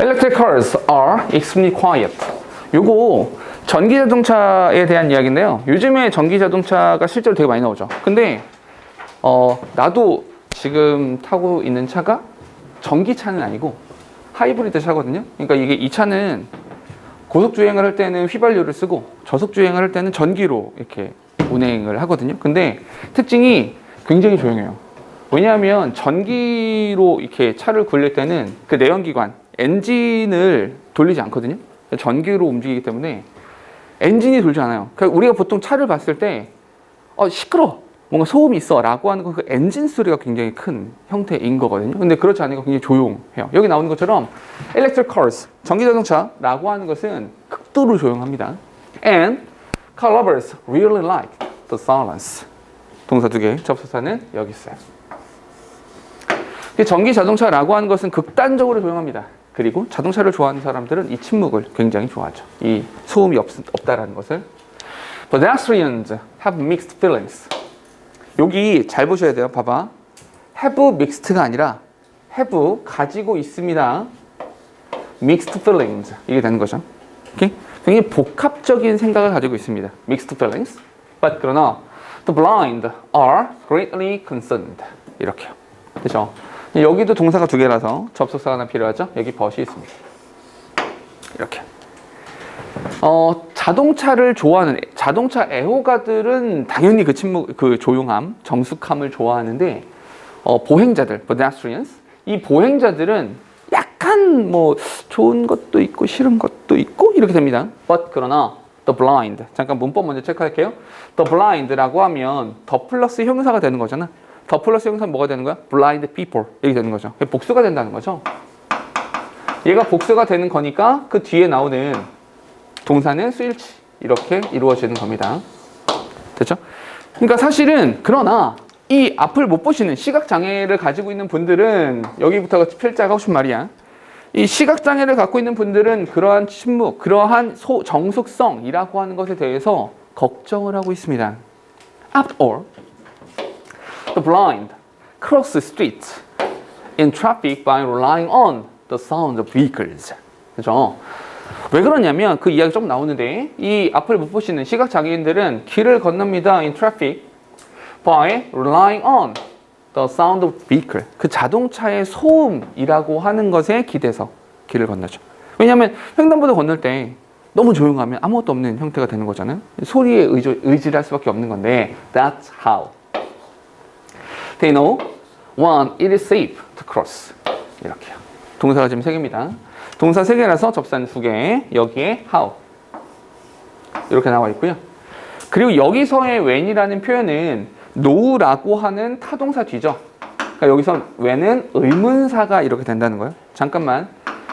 Electric cars are extremely quiet. 요거 전기 자동차에 대한 이야기인데요. 요즘에 전기 자동차가 실제로 되게 많이 나오죠. 근데 나도 지금 타고 있는 차가 전기차는 아니고 하이브리드 차거든요. 그러니까 이 차는 고속 주행을 할 때는 휘발유를 쓰고 저속 주행을 할 때는 전기로 이렇게 운행을 하거든요. 근데 특징이 굉장히 조용해요. 왜냐하면 전기로 이렇게 차를 굴릴 때는 그 내연기관, 엔진을 돌리지 않거든요. 전기로 움직이기 때문에 엔진이 돌지 않아요. 그러니까 우리가 보통 차를 봤을 때 시끄러워, 뭔가 소음이 있어 라고 하는 건 그 엔진 소리가 굉장히 큰 형태인 거거든요. 근데 그렇지 않으니까 굉장히 조용해요. 여기 나오는 것처럼 electric cars, 전기자동차라고 하는 것은 극도로 조용합니다. And car lovers really like the silence. 동사 두 개, 접속사는 여기 있어요. 전기자동차라고 하는 것은 극단적으로 조용합니다. 그리고 자동차를 좋아하는 사람들은 이 침묵을 굉장히 좋아하죠. 이 소음이 없다라는 것을. Pedestrians have mixed feelings. 여기 잘 보셔야 돼요. 봐봐. have mixed가 아니라 have 가지고 있습니다. mixed feelings. 이게 되는 거죠. 오케이? 굉장히 복합적인 생각을 가지고 있습니다. mixed feelings. But 그러나 the blind are greatly concerned. 이렇게요. 그렇죠? 여기도 동사가 두 개라서 접속사가 하나 필요하죠. 여기 but이 있습니다. 이렇게. 자동차를 좋아하는 자동차 애호가들은 당연히 그 조용함, 정숙함을 좋아하는데 보행자들, pedestrians, 이 보행자들은 약간 뭐 좋은 것도 있고 싫은 것도 있고 이렇게 됩니다. But 그러나 the blind, 잠깐 문법 먼저 체크할게요. the blind라고 하면 더 플러스 형용사가 되는 거잖아. 더 플러스 형용사는 뭐가 되는 거야? blind people 이렇게 되는 거죠. 복수가 된다는 거죠. 얘가 복수가 되는 거니까 그 뒤에 나오는 동사는 수일치 이렇게 이루어지는 겁니다. 됐죠? 그러니까 사실은 그러나 이 앞을 못 보시는 시각장애를 가지고 있는 분들은 여기부터가 필자가 하고 싶은 말이야. 이 시각장애를 갖고 있는 분들은 그러한 침묵, 그러한 정숙성이라고 하는 것에 대해서 걱정을 하고 있습니다. After all, the blind cross the street in traffic by relying on the sound of vehicles. 그죠? 왜 그러냐면 그 이야기 좀 나오는데 이 앞을 못 보시는 시각장애인들은 길을 건넙니다. in traffic by relying on the sound of vehicle. 그 자동차의 소음이라고 하는 것에 기대서 길을 건너죠. 왜냐하면 횡단보도 건널 때 너무 조용하면 아무것도 없는 형태가 되는 거잖아요. 소리에 의지를 할 수밖에 없는 건데 that's how they know when it is safe to cross. 이렇게요. 동사가 지금 3개입니다. 동사 3개라서 접사는 2개, 여기에 how 이렇게 나와 있고요. 그리고 여기서의 when이라는 표현은 now라고 하는 타동사 뒤죠. 그러니까 여기서 when은 의문사가 이렇게 된다는 거예요. 잠깐만,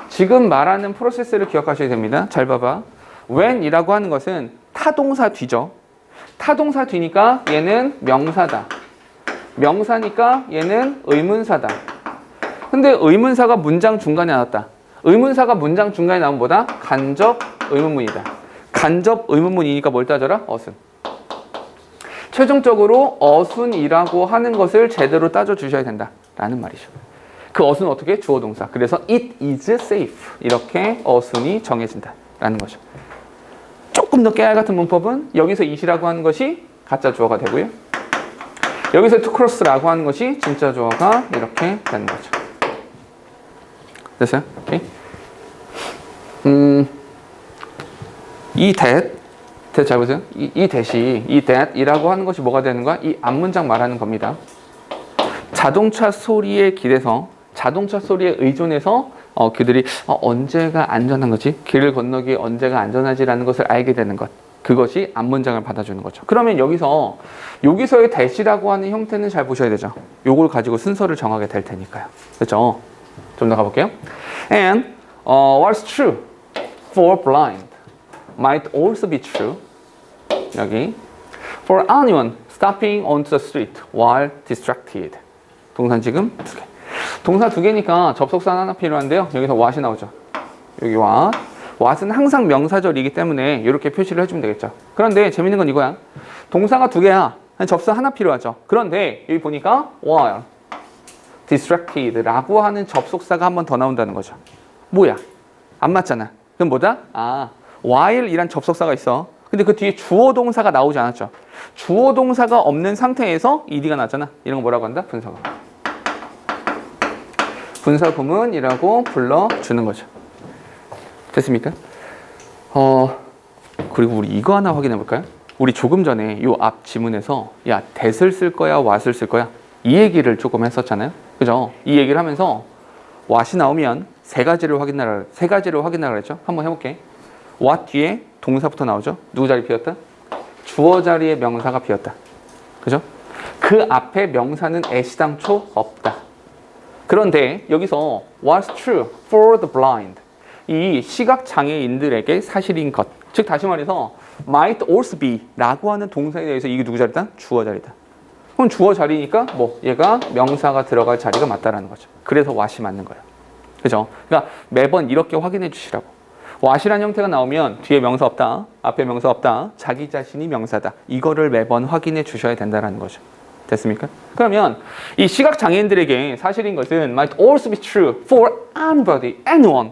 지금 말하는 프로세스를 기억하셔야 됩니다. 잘 봐봐. when이라고 하는 것은 타동사 뒤죠. 타동사 뒤니까 얘는 명사다. 명사니까 얘는 의문사다. 근데 의문사가 문장 중간에 나왔다. 의문사가 문장 중간에 나오면 뭐다? 간접 의문문이다. 간접 의문문이니까 뭘 따져라? 어순. 최종적으로 어순이라고 하는 것을 제대로 따져주셔야 된다라는 말이죠. 그 어순은 어떻게? 주어 동사. 그래서 it is safe. 이렇게 어순이 정해진다라는 거죠. 조금 더 깨알 같은 문법은 여기서 it이라고 하는 것이 가짜 주어가 되고요. 여기서 to cross라고 하는 것이 진짜 주어가 이렇게 되는 거죠. 됐어요? 오케이. 이 that 잘 보세요. 이 that이라고 하는 것이 뭐가 되는 거야? 이 앞문장 말하는 겁니다. 자동차 소리에 기대서, 자동차 소리에 의존해서 그들이 언제가 안전한 거지? 길을 건너기 언제가 안전하지라는 것을 알게 되는 것. 그것이 앞문장을 받아주는 거죠. 그러면 여기서의 that이라고 하는 형태는 잘 보셔야 되죠. 요걸 가지고 순서를 정하게 될 테니까요. 그렇죠? 좀 더 가볼게요. And what's true for blind might also be true. 여기 for anyone stopping onto the street while distracted. 동사 지금 2개. 동사 2개니까 접속사 하나 필요한데요. 여기서 what이 나오죠. 여기 what. what은 항상 명사절이기 때문에 이렇게 표시를 해주면 되겠죠. 그런데 재밌는 건 이거야. 동사가 2개야. 접사 하나 필요하죠. 그런데 여기 보니까 while distracted라고 하는 접속사가 한 번 더 나온다는 거죠. 뭐야? 안 맞잖아. 그럼 뭐다? while이란 접속사가 있어. 근데 그 뒤에 주어 동사가 나오지 않았죠. 주어 동사가 없는 상태에서 ed가 나왔잖아. 이런 거 뭐라고 한다? 분사구문. 분사구문이라고 불러주는 거죠. 됐습니까? 그리고 우리 이거 하나 확인해 볼까요? 우리 조금 전에 요 앞 지문에서 야, that을 쓸 거야, what을 쓸 거야? 이 얘기를 조금 했었잖아요. 그죠? 이 얘기를 하면서 what이 나오면 세 가지를 확인하라 그랬죠. 한번 해볼게. what 뒤에 동사부터 나오죠. 누구 자리 비었다? 주어 자리에 명사가 비었다. 그죠? 그 앞에 명사는 애시당초 없다. 그런데 여기서 what's true for the blind. 이 시각장애인들에게 사실인 것. 즉 다시 말해서 might also be 라고 하는 동사에 대해서 이게 누구 자리다? 주어 자리다. 그럼 주어 자리니까 뭐 얘가 명사가 들어갈 자리가 맞다라는 거죠. 그래서 what이 맞는 거예요. 그죠? 그러니까 매번 이렇게 확인해 주시라고. what이라는 형태가 나오면 뒤에 명사 없다, 앞에 명사 없다, 자기 자신이 명사다. 이거를 매번 확인해 주셔야 된다는 거죠. 됐습니까? 그러면 이 시각장애인들에게 사실인 것은 might also be true for anybody, anyone.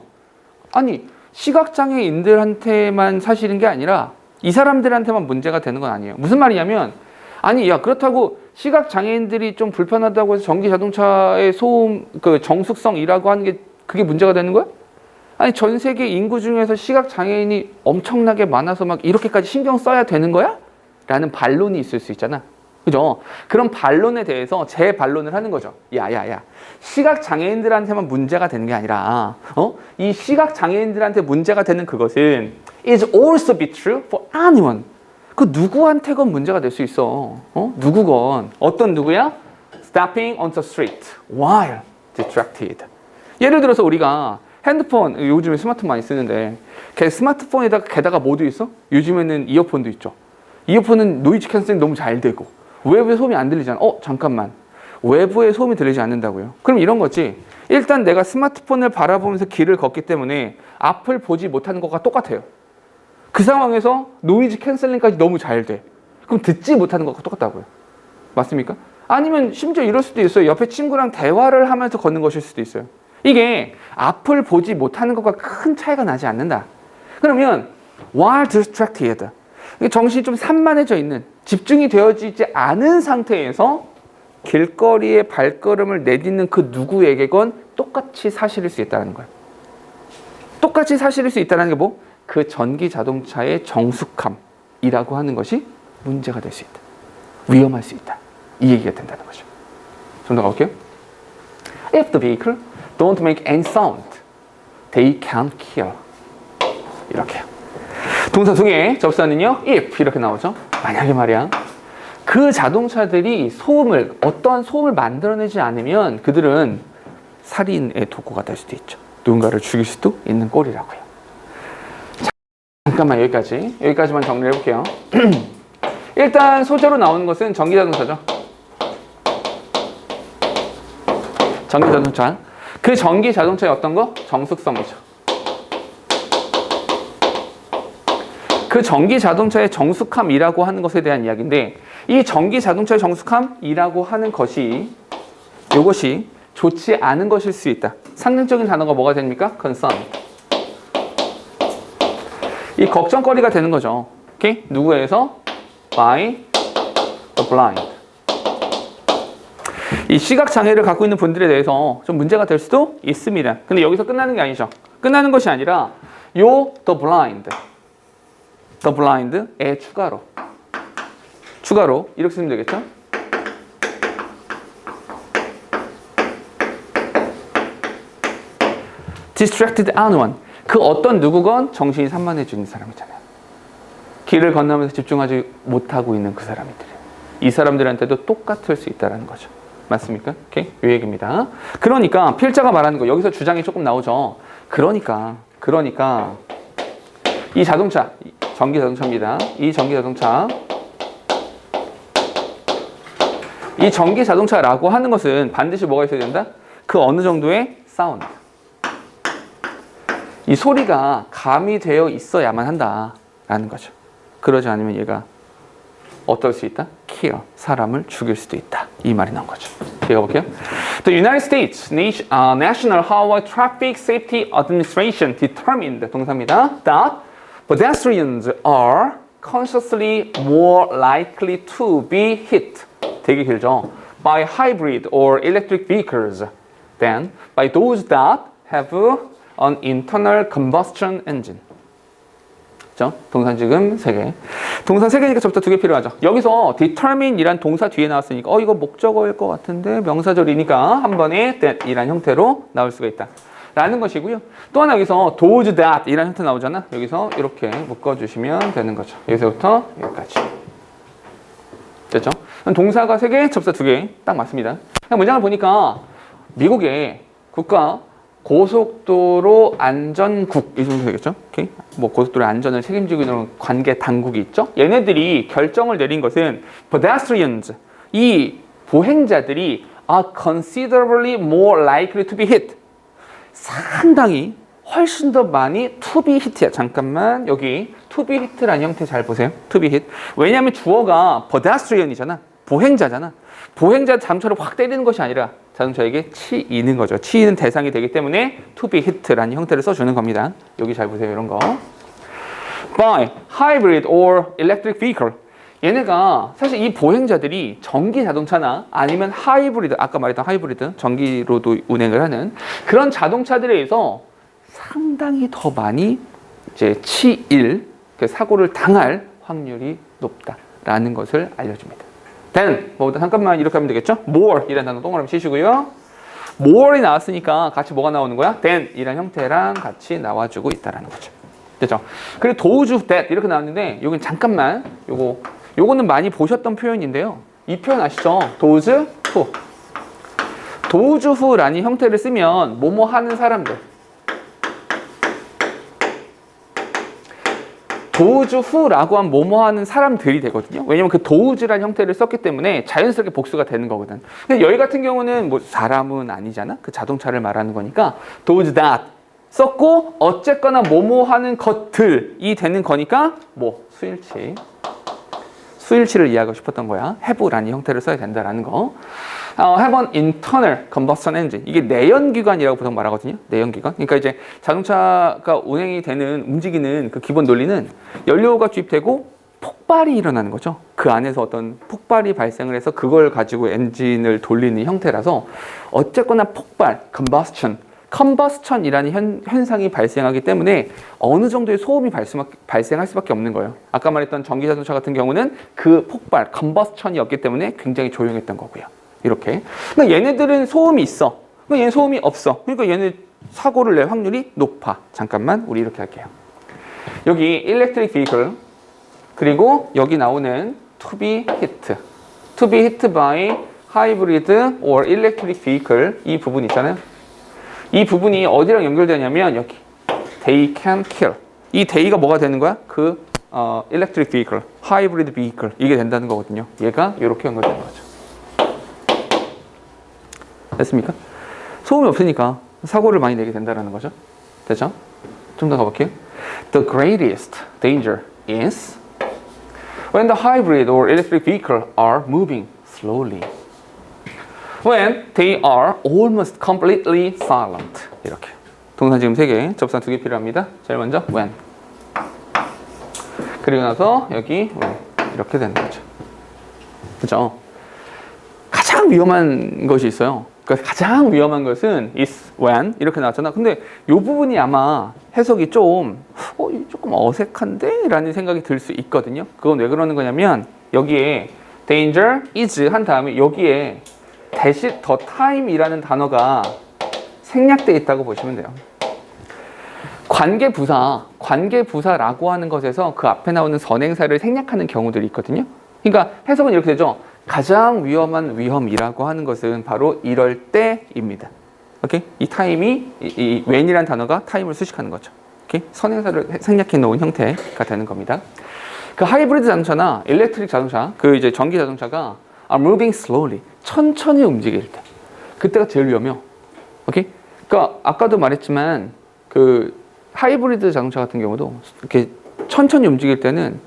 아니, 시각장애인들한테만 사실인 게 아니라 이 사람들한테만 문제가 되는 건 아니에요. 무슨 말이냐면 아니, 야, 그렇다고 시각장애인들이 좀 불편하다고 해서 전기자동차의 소음, 그 정숙성이라고 하는 게 그게 문제가 되는 거야? 아니, 전 세계 인구 중에서 시각장애인이 엄청나게 많아서 막 이렇게까지 신경 써야 되는 거야? 라는 반론이 있을 수 있잖아. 그죠? 그런 반론에 대해서 재반론을 하는 거죠. 야. 시각장애인들한테만 문제가 되는 게 아니라, 이 시각장애인들한테 문제가 되는 그것은 is also be true for anyone. 그 누구한테건 문제가 될 수 있어. 누구건. 어떤 누구야? Stopping on the street while distracted. 예를 들어서 우리가 핸드폰, 요즘에 스마트폰 많이 쓰는데 스마트폰에다가 게다가 뭐도 있어? 요즘에는 이어폰도 있죠. 이어폰은 노이즈 캔슬링 너무 잘 되고 외부의 소음이 안 들리잖아. 잠깐만. 외부의 소음이 들리지 않는다고요? 그럼 이런 거지. 일단 내가 스마트폰을 바라보면서 길을 걷기 때문에 앞을 보지 못하는 것과 똑같아요. 그 상황에서 노이즈 캔슬링까지 너무 잘 돼. 그럼 듣지 못하는 것과 똑같다고요. 맞습니까? 아니면 심지어 이럴 수도 있어요. 옆에 친구랑 대화를 하면서 걷는 것일 수도 있어요. 이게 앞을 보지 못하는 것과 큰 차이가 나지 않는다. 그러면 while distracted, 정신이 좀 산만해져 있는, 집중이 되어지지 않은 상태에서 길거리에 발걸음을 내딛는 그 누구에게건 똑같이 사실일 수 있다는 거예요. 똑같이 사실일 수 있다는 게 뭐? 그 전기 자동차의 정숙함이라고 하는 것이 문제가 될 수 있다. 위험할 수 있다. 이 얘기가 된다는 거죠. 좀 더 가볼게요. If the vehicle don't make any sound, they can't kill. 이렇게요. 동사 중에 접수하는요, if 이렇게 나오죠. 만약에 말이야, 그 자동차들이 어떠한 소음을 만들어내지 않으면 그들은 살인의 도구가 될 수도 있죠. 누군가를 죽일 수도 있는 꼴이라고요. 잠깐만 여기까지만 정리해 볼게요. 일단 소재로 나오는 것은 전기자동차죠. 전기자동차. 그 전기자동차의 어떤 거? 정숙성이죠. 그 전기자동차의 정숙함이라고 하는 것에 대한 이야기인데, 이 전기자동차의 정숙함이라고 하는 것이 이것이 좋지 않은 것일 수 있다. 상징적인 단어가 뭐가 됩니까? concern. 이 걱정거리가 되는 거죠. 오케이? 누구에서? by the blind. 이 시각장애를 갖고 있는 분들에 대해서 좀 문제가 될 수도 있습니다. 근데 여기서 끝나는 게 아니죠. 끝나는 것이 아니라 the blind에 추가로 이렇게 쓰면 되겠죠? distracted anyone. 그 어떤 누구건 정신이 산만해지는 사람이잖아요. 길을 건너면서 집중하지 못하고 있는 그 사람들이에요. 이 사람들한테도 똑같을 수 있다는 거죠. 맞습니까? 오케이? 이 얘기입니다. 그러니까 필자가 말하는 거, 여기서 주장이 조금 나오죠. 그러니까 이 자동차, 전기자동차입니다. 이 전기자동차라고 하는 것은 반드시 뭐가 있어야 된다? 그 어느 정도의 사운드. 이 소리가 가미되어 있어야만 한다라는 거죠. 그러지 않으면 얘가 어떨 수 있다? kill, 사람을 죽일 수도 있다. 이 말이 나온 거죠. 읽어볼게요. The United States National Highway Traffic Safety Administration determined, 동사입니다, that pedestrians are consciously more likely to be hit, 되게 길죠, by hybrid or electric vehicles than by those that have an internal combustion engine. 그렇죠? 동사 지금 3개. 동사 3개니까 저부터 2개 필요하죠. 여기서 determine 이란 동사 뒤에 나왔으니까 이거 목적어일 것 같은데 명사절이니까 한 번에 that 이란 형태로 나올 수가 있다 라는 것이고요. 또 하나 여기서 those that 이란 형태 나오잖아. 여기서 이렇게 묶어주시면 되는 거죠. 여기서부터 여기까지. 됐죠? 동사가 3개, 접사 2개 딱 맞습니다. 문장을 보니까 미국의 국가 고속도로 안전국 이 정도 되겠죠? 오케이? 뭐 고속도로 안전을 책임지고 있는 관계 당국이 있죠? 얘네들이 결정을 내린 것은 pedestrians, 이 보행자들이 are considerably more likely to be hit. 상당히 훨씬 더 많이 to be hit이야. 잠깐만, 여기 to be hit라는 형태 잘 보세요. to be hit. 왜냐하면 주어가 pedestrian이잖아. 보행자잖아. 보행자 자동차를 확 때리는 것이 아니라 자동차에게 치이는 거죠. 치이는 대상이 되기 때문에 to be hit라는 형태를 써주는 겁니다. 여기 잘 보세요. 이런 거. By hybrid or electric vehicle. 얘네가 사실 이 보행자들이 전기 자동차나 아니면 하이브리드, 아까 말했던 하이브리드, 전기로도 운행을 하는 그런 자동차들에 의해서 상당히 더 많이 이제 치일, 사고를 당할 확률이 높다라는 것을 알려줍니다. then, 뭐보다 잠깐만 이렇게 하면 되겠죠? more 이라는 단어 동그라미 치시고요. more이 나왔으니까 같이 뭐가 나오는 거야? then 이라는 형태랑 같이 나와주고 있다라는 거죠. 됐죠? 그리고 those that 이렇게 나왔는데 여긴 잠깐만 요거는 많이 보셨던 표현인데요. 이 표현 아시죠? those who. those who라는 형태를 쓰면 뭐뭐 하는 사람들. those who라고 하면 뭐뭐 하는 사람들이 되거든요. 왜냐면 그 those라는 형태를 썼기 때문에 자연스럽게 복수가 되는 거거든. 근데 여기 같은 경우는 뭐 사람은 아니잖아. 그 자동차를 말하는 거니까 those that 썼고 어쨌거나 뭐뭐 하는 것들이 되는 거니까 뭐 수일치를 이해하고 싶었던 거야. have라는 형태를 써야 된다라는 거. have an internal combustion engine. 이게 내연기관이라고 보통 말하거든요. 내연기관. 그러니까 이제 자동차가 운행이 되는, 움직이는 그 기본 논리는 연료가 주입되고 폭발이 일어나는 거죠. 그 안에서 어떤 폭발이 발생을 해서 그걸 가지고 엔진을 돌리는 형태라서 어쨌거나 폭발, combustion이라는 현상이 발생하기 때문에 어느 정도의 소음이 발생할 수밖에 없는 거예요. 아까 말했던 전기자동차 같은 경우는 그 폭발, combustion이 없기 때문에 굉장히 조용했던 거고요. 이렇게. 그러니까 얘네들은 소음이 있어. 그러니까 얘는 소음이 없어. 그러니까 얘는 사고를 낼 확률이 높아. 잠깐만, 우리 이렇게 할게요. 여기 electric vehicle, 그리고 여기 나오는 to be hit by hybrid or electric vehicle, 이 부분 있잖아요. 이 부분이 어디랑 연결되냐면 여기 they can kill. 이 they가 뭐가 되는 거야? 그 electric vehicle, hybrid vehicle 이게 된다는 거거든요. 얘가 이렇게 연결되는 거죠. 됐습니까? 소음이 없으니까 사고를 많이 내게 된다는 거죠. 됐죠? 좀 더 가볼게요. The greatest danger is when the hybrid or electric vehicle are moving slowly. When they are almost completely silent. 이렇게. 동사 지금 3개, 접사 2개 필요합니다. 제일 먼저 when. 그리고 나서 여기 when. 이렇게 되는 거죠. 그렇죠? 가장 위험한 것이 있어요. 그러니까 가장 위험한 것은 is when 이렇게 나왔잖아. 근데 이 부분이 아마 해석이 조금 어색한데? 라는 생각이 들 수 있거든요. 그건 왜 그러는 거냐면 여기에 danger is 한 다음에 여기에 대신 the time이라는 단어가 생략되어 있다고 보시면 돼요. 관계부사라고 하는 것에서 그 앞에 나오는 선행사를 생략하는 경우들이 있거든요. 그러니까 해석은 이렇게 되죠. 가장 위험한 위험이라고 하는 것은 바로 이럴 때입니다. 오케이? 이 타임이 이 when이라는 단어가 타임을 수식하는 거죠. 오케이? 선행사를 생략해 놓은 형태가 되는 겁니다. 그 하이브리드 자동차나 일렉트릭 자동차, 그 이제 전기 자동차가 are moving slowly, 천천히 움직일 때, 그때가 제일 위험해요. 오케이? 그러니까 아까도 말했지만 그 하이브리드 자동차 같은 경우도 이렇게 천천히 움직일 때는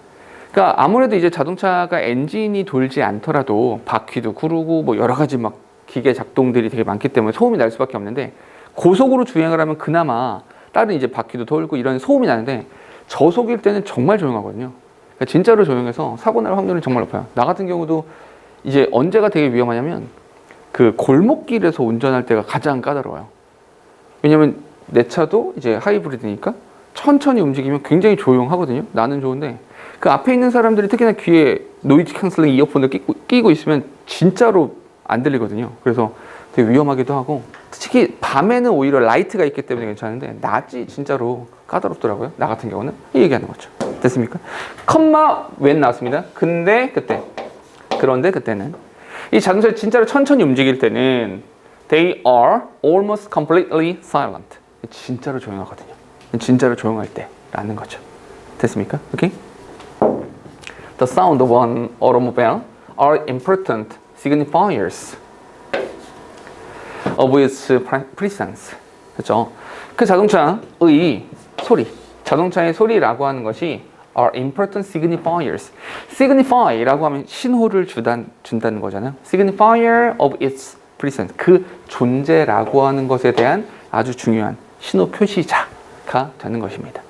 그러니까 아무래도 이제 자동차가 엔진이 돌지 않더라도 바퀴도 구르고 뭐 여러 가지 막 기계 작동들이 되게 많기 때문에 소음이 날 수밖에 없는데 고속으로 주행을 하면 그나마 다른 이제 바퀴도 돌고 이런 소음이 나는데 저속일 때는 정말 조용하거든요. 그러니까 진짜로 조용해서 사고 날 확률이 정말 높아요. 나 같은 경우도 이제 언제가 되게 위험하냐면 그 골목길에서 운전할 때가 가장 까다로워요. 왜냐면 내 차도 이제 하이브리드니까 천천히 움직이면 굉장히 조용하거든요. 나는 좋은데 그 앞에 있는 사람들이 특히나 귀에 노이즈 캔슬링 이어폰을 끼고 있으면 진짜로 안 들리거든요. 그래서 되게 위험하기도 하고 특히 밤에는 오히려 라이트가 있기 때문에 괜찮은데 낮이 진짜로 까다롭더라고요. 나 같은 경우는 이 얘기하는 거죠. 됐습니까? 컴마 웬 나왔습니다. 그런데 그때는 이 자동차를 진짜로 천천히 움직일 때는 they are almost completely silent. 진짜로 조용하거든요. 진짜로 조용할 때라는 거죠. 됐습니까? 오케이? The sound of an automobile are important signifiers of its presence. 그렇죠? 그 자동차의 소리, 자동차의 소리라고 하는 것이 are important signifiers. signify라고 하면 신호를 준다는 거잖아요. signifier of its presence. 그 존재라고 하는 것에 대한 아주 중요한 신호 표시자가 되는 것입니다.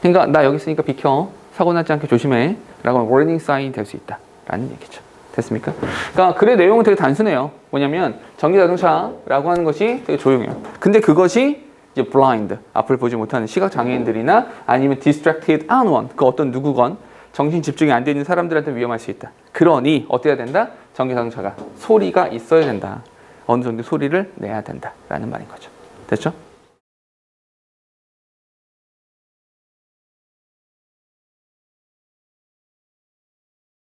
그러니까 나 여기 있으니까 비켜. 사고 나지 않게 조심해. 라고 하면 warning sign 될 수 있다. 라는 얘기죠. 됐습니까? 그러니까 글의 내용은 되게 단순해요. 뭐냐면 전기 자동차라고 하는 것이 되게 조용해요. 근데 그것이 이제 blind, 앞을 보지 못하는 시각 장애인들이나 아니면 distracted anyone, 그 어떤 누구건 정신 집중이 안 돼 있는 사람들한테 위험할 수 있다. 그러니 어때야 된다? 전기 자동차가 소리가 있어야 된다. 어느 정도 소리를 내야 된다라는 말인 거죠. 됐죠?